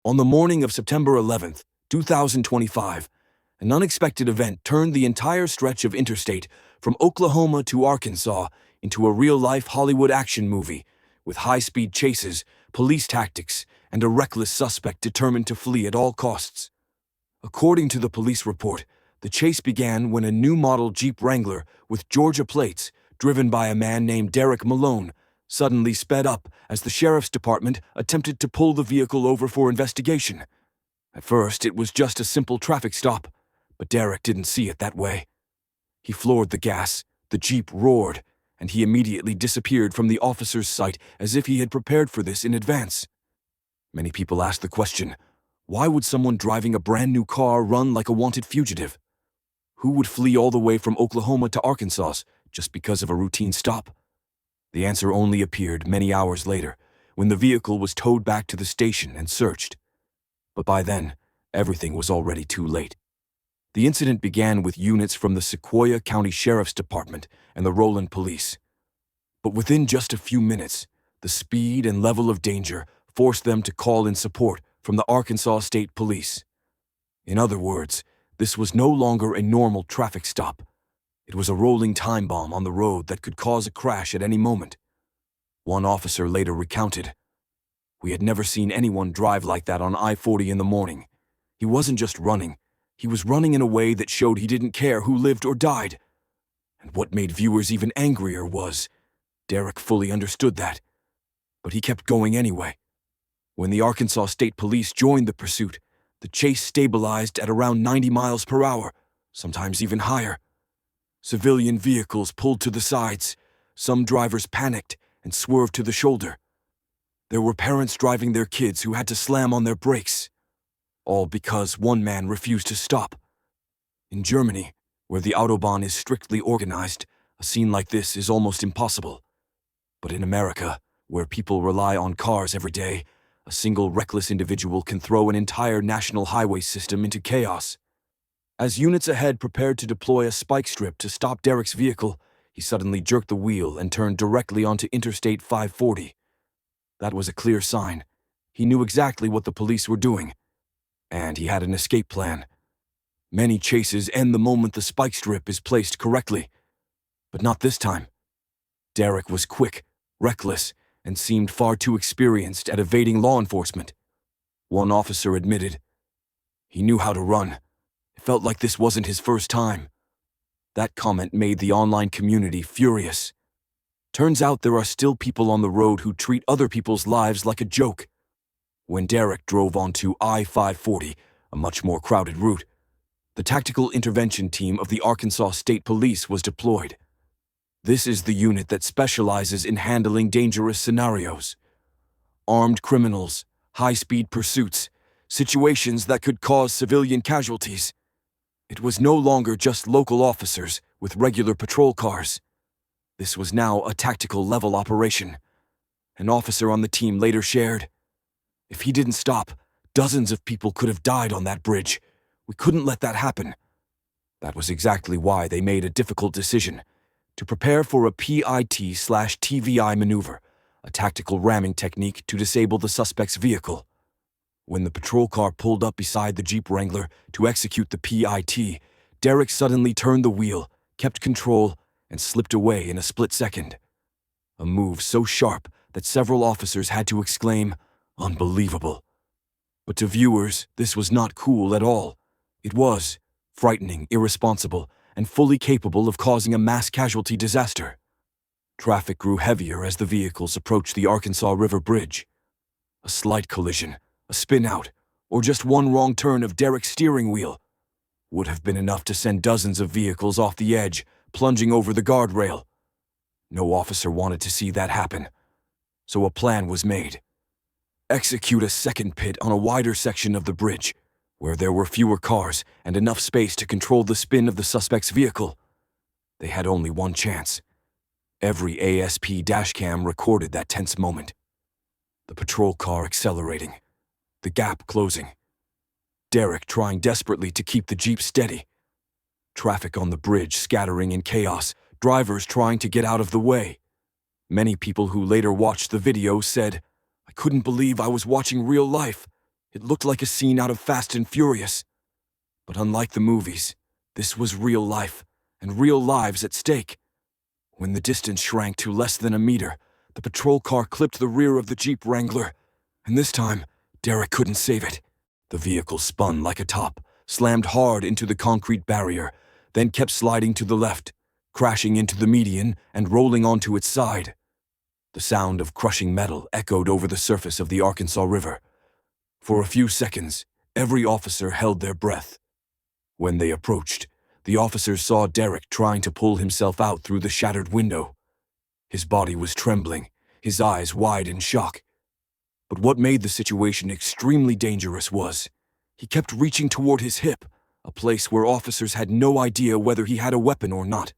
On the morning of September 11th, 2025, an unexpected event turned the entire stretch of interstate from Oklahoma to Arkansas into a real-life Hollywood action movie with high-speed chases, police tactics, and a reckless suspect determined to flee at all costs. According to the police report, the chase began when a new model Jeep Wrangler with Georgia plates, driven by a man named Derek Malone, suddenly sped up as the sheriff's department attempted to pull the vehicle over for investigation. At first, it was just a simple traffic stop, but Derek didn't see it that way. He floored the gas, the Jeep roared, and he immediately disappeared from the officer's sight as if he had prepared for this in advance. Many people asked the question, why would someone driving a brand new car run like a wanted fugitive? Who would flee all the way from Oklahoma to Arkansas just because of a routine stop? The answer only appeared many hours later, when the vehicle was towed back to the station and searched. But by then, everything was already too late. The incident began with units from the Sequoyah County Sheriff's Department and the Roland Police. But within just a few minutes, the speed and level of danger forced them to call in support from the Arkansas State Police. In other words, this was no longer a normal traffic stop. It was a rolling time bomb on the road that could cause a crash at any moment. One officer later recounted, "We had never seen anyone drive like that on I-40 in the morning. He wasn't just running. He was running in a way that showed he didn't care who lived or died." And what made viewers even angrier was, Derek fully understood that. But he kept going anyway. When the Arkansas State Police joined the pursuit, the chase stabilized at around 90 miles per hour, sometimes even higher. Civilian vehicles pulled to the sides. Some drivers panicked and swerved to the shoulder. There were parents driving their kids who had to slam on their brakes, all because one man refused to stop. In Germany, where the Autobahn is strictly organized, a scene like this is almost impossible. But in America, where people rely on cars every day, a single reckless individual can throw an entire national highway system into chaos. As units ahead prepared to deploy a spike strip to stop Derek's vehicle, he suddenly jerked the wheel and turned directly onto Interstate 540. That was a clear sign. He knew exactly what the police were doing, and he had an escape plan. Many chases end the moment the spike strip is placed correctly, but not this time. Derek was quick, reckless, and seemed far too experienced at evading law enforcement. One officer admitted, he knew how to run. It felt like this wasn't his first time. That comment made the online community furious. Turns out there are still people on the road who treat other people's lives like a joke. When Derek drove onto I-540, a much more crowded route, the tactical intervention team of the Arkansas State Police was deployed. This is the unit that specializes in handling dangerous scenarios. Armed criminals, high-speed pursuits, situations that could cause civilian casualties. It was no longer just local officers with regular patrol cars. This was now a tactical-level operation. An officer on the team later shared, "If he didn't stop, dozens of people could have died on that bridge. We couldn't let that happen." That was exactly why they made a difficult decision, to prepare for a PIT/TVI maneuver, a tactical ramming technique to disable the suspect's vehicle. When the patrol car pulled up beside the Jeep Wrangler to execute the PIT, Derek suddenly turned the wheel, kept control, and slipped away in a split second. A move so sharp that several officers had to exclaim, "Unbelievable." But to viewers, this was not cool at all. It was frightening, irresponsible, and fully capable of causing a mass casualty disaster. Traffic grew heavier as the vehicles approached the Arkansas River Bridge. A slight collision, a spin-out, or just one wrong turn of Derek's steering wheel would have been enough to send dozens of vehicles off the edge, plunging over the guardrail. No officer wanted to see that happen, so a plan was made. Execute a second pit on a wider section of the bridge, where there were fewer cars and enough space to control the spin of the suspect's vehicle. They had only one chance. Every ASP dashcam recorded that tense moment. The patrol car accelerating, the gap closing. Derek trying desperately to keep the Jeep steady. Traffic on the bridge scattering in chaos, drivers trying to get out of the way. Many people who later watched the video said, "I couldn't believe I was watching real life." It looked like a scene out of Fast and Furious. But unlike the movies, this was real life, and real lives at stake. When the distance shrank to less than a meter, the patrol car clipped the rear of the Jeep Wrangler, and this time, Derek couldn't save it. The vehicle spun like a top, slammed hard into the concrete barrier, then kept sliding to the left, crashing into the median and rolling onto its side. The sound of crushing metal echoed over the surface of the Arkansas River. For a few seconds, every officer held their breath. When they approached, the officers saw Derek trying to pull himself out through the shattered window. His body was trembling, his eyes wide in shock. But what made the situation extremely dangerous was, he kept reaching toward his hip, a place where officers had no idea whether he had a weapon or not.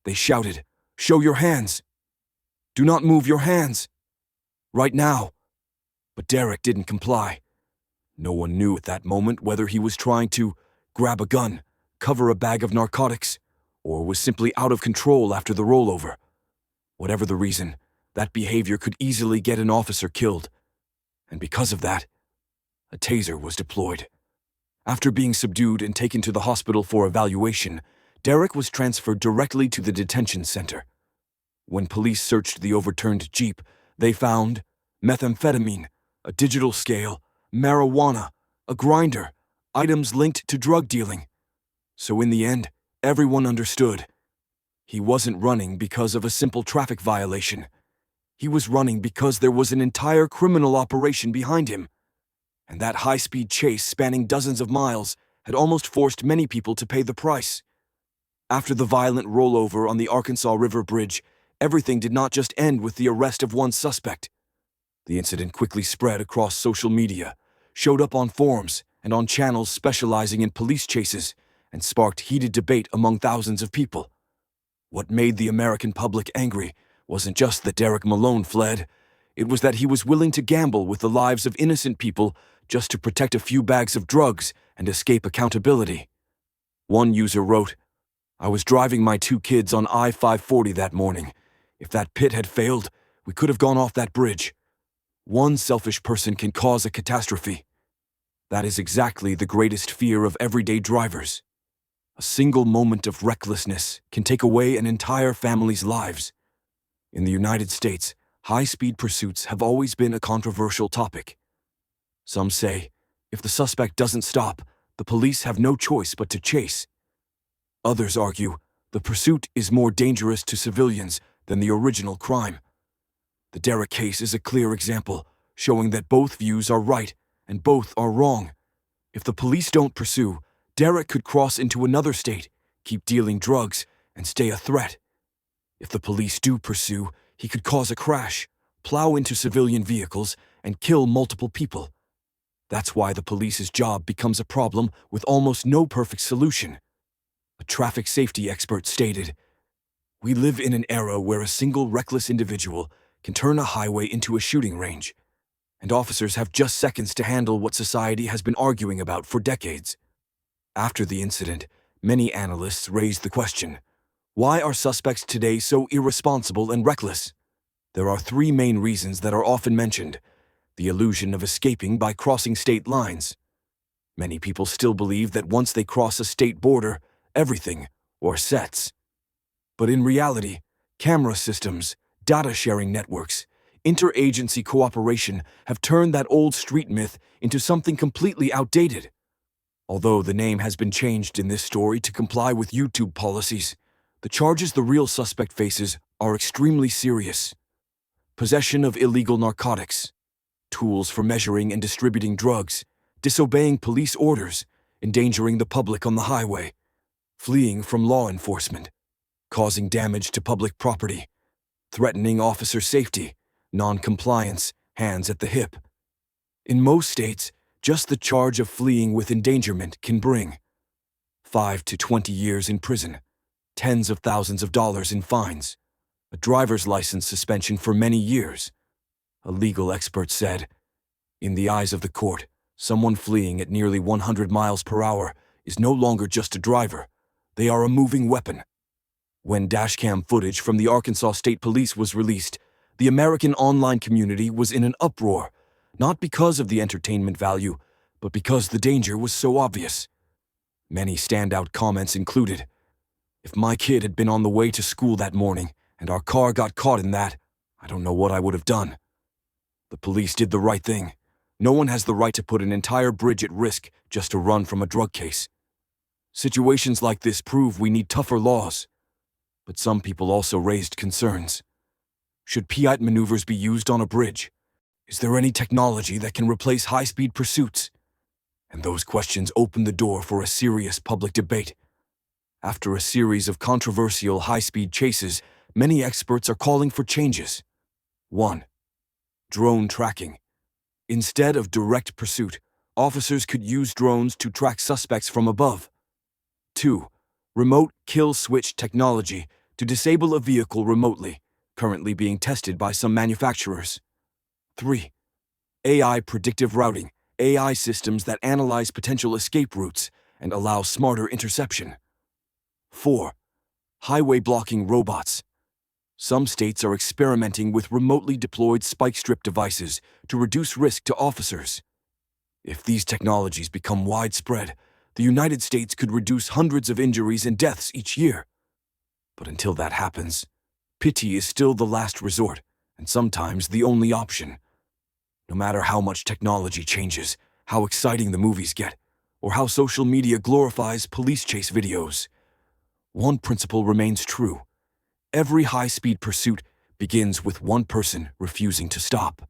They shouted, "Show your hands! Do not move your hands! Right now!" But Derek didn't comply. No one knew at that moment whether he was trying to grab a gun, cover a bag of narcotics, or was simply out of control after the rollover. Whatever the reason, that behavior could easily get an officer killed. And because of that, a taser was deployed. After being subdued and taken to the hospital for evaluation, Derek was transferred directly to the detention center. When police searched the overturned Jeep, they found methamphetamine, a digital scale, marijuana, a grinder, items linked to drug dealing. So in the end, everyone understood. He wasn't running because of a simple traffic violation. He was running because there was an entire criminal operation behind him. And that high-speed chase spanning dozens of miles had almost forced many people to pay the price. After the violent rollover on the Arkansas River Bridge, everything did not just end with the arrest of one suspect. The incident quickly spread across social media, showed up on forums and on channels specializing in police chases, and sparked heated debate among thousands of people. What made the American public angry wasn't just that Derek Malone fled, it was that he was willing to gamble with the lives of innocent people just to protect a few bags of drugs and escape accountability. One user wrote, "I was driving my 2 kids on I-540 that morning. If that pit had failed, we could have gone off that bridge. One selfish person can cause a catastrophe. That is exactly the greatest fear of everyday drivers. A single moment of recklessness can take away an entire family's lives." In the United States, high-speed pursuits have always been a controversial topic. Some say, if the suspect doesn't stop, the police have no choice but to chase. Others argue, the pursuit is more dangerous to civilians than the original crime. The Derek case is a clear example, showing that both views are right and both are wrong. If the police don't pursue, Derek could cross into another state, keep dealing drugs, and stay a threat. If the police do pursue, he could cause a crash, plow into civilian vehicles, and kill multiple people. That's why the police's job becomes a problem with almost no perfect solution. A traffic safety expert stated, "We live in an era where a single reckless individual can turn a highway into a shooting range, and officers have just seconds to handle what society has been arguing about for decades." After the incident, many analysts raised the question, why are suspects today so irresponsible and reckless? There are 3 main reasons that are often mentioned. The illusion of escaping by crossing state lines. Many people still believe that once they cross a state border, everything, or sets. But in reality, camera systems, data sharing networks, interagency cooperation have turned that old street myth into something completely outdated. Although the name has been changed in this story to comply with YouTube policies, the charges the real suspect faces are extremely serious. Possession of illegal narcotics, tools for measuring and distributing drugs, disobeying police orders, endangering the public on the highway, fleeing from law enforcement, causing damage to public property, threatening officer safety, non-compliance, hands at the hip. In most states, just the charge of fleeing with endangerment can bring 5 to 20 years in prison, tens of thousands of dollars in fines, a driver's license suspension for many years. A legal expert said, "In the eyes of the court, someone fleeing at nearly 100 miles per hour is no longer just a driver. They are a moving weapon." When dashcam footage from the Arkansas State Police was released, the American online community was in an uproar. Not because of the entertainment value, but because the danger was so obvious. Many standout comments included, "If my kid had been on the way to school that morning and our car got caught in that, I don't know what I would have done." The police did the right thing. No one has the right to put an entire bridge at risk just to run from a drug case. Situations like this prove we need tougher laws. But some people also raised concerns. Should Piat maneuvers be used on a bridge? Is there any technology that can replace high-speed pursuits? And those questions opened the door for a serious public debate. After a series of controversial high-speed chases, many experts are calling for changes. 1. Drone tracking. Instead of direct pursuit, officers could use drones to track suspects from above. 2. Remote kill switch technology to disable a vehicle remotely, currently being tested by some manufacturers. 3. AI predictive routing, AI systems that analyze potential escape routes and allow smarter interception. 4. Highway blocking robots. Some states are experimenting with remotely deployed spike strip devices to reduce risk to officers. If these technologies become widespread, the United States could reduce hundreds of injuries and deaths each year. But until that happens, pity is still the last resort, and sometimes the only option. No matter how much technology changes, how exciting the movies get, or how social media glorifies police chase videos, one principle remains true. Every high-speed pursuit begins with one person refusing to stop.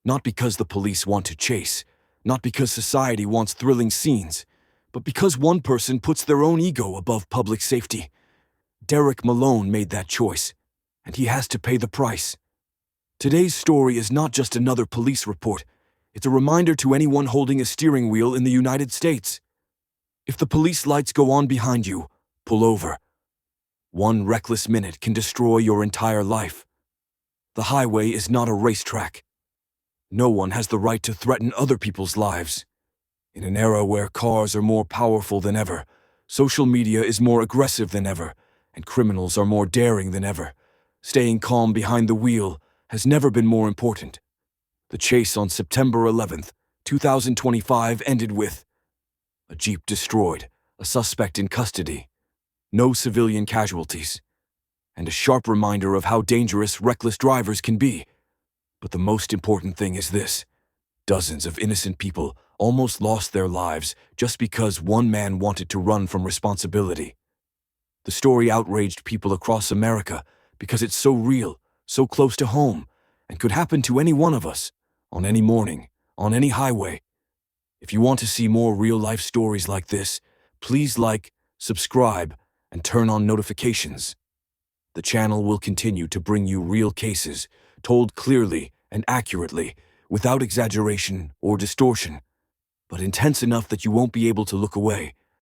Not because the police want to chase, not because society wants thrilling scenes, but because one person puts their own ego above public safety. Derek Malone made that choice, and he has to pay the price. Today's story is not just another police report. It's a reminder to anyone holding a steering wheel in the United States. If the police lights go on behind you, pull over. One reckless minute can destroy your entire life. The highway is not a racetrack. No one has the right to threaten other people's lives. In an era where cars are more powerful than ever, social media is more aggressive than ever, and criminals are more daring than ever, staying calm behind the wheel has never been more important. The chase on September 11th, 2025 ended with a Jeep destroyed, a suspect in custody, no civilian casualties, and a sharp reminder of how dangerous reckless drivers can be. But the most important thing is this: dozens of innocent people almost lost their lives just because one man wanted to run from responsibility. The story outraged people across America because it's so real, so close to home, and could happen to any one of us, on any morning, on any highway. If you want to see more real-life stories like this, please like, subscribe, and turn on notifications. The channel will continue to bring you real cases, told clearly and accurately, without exaggeration or distortion, but intense enough that you won't be able to look away.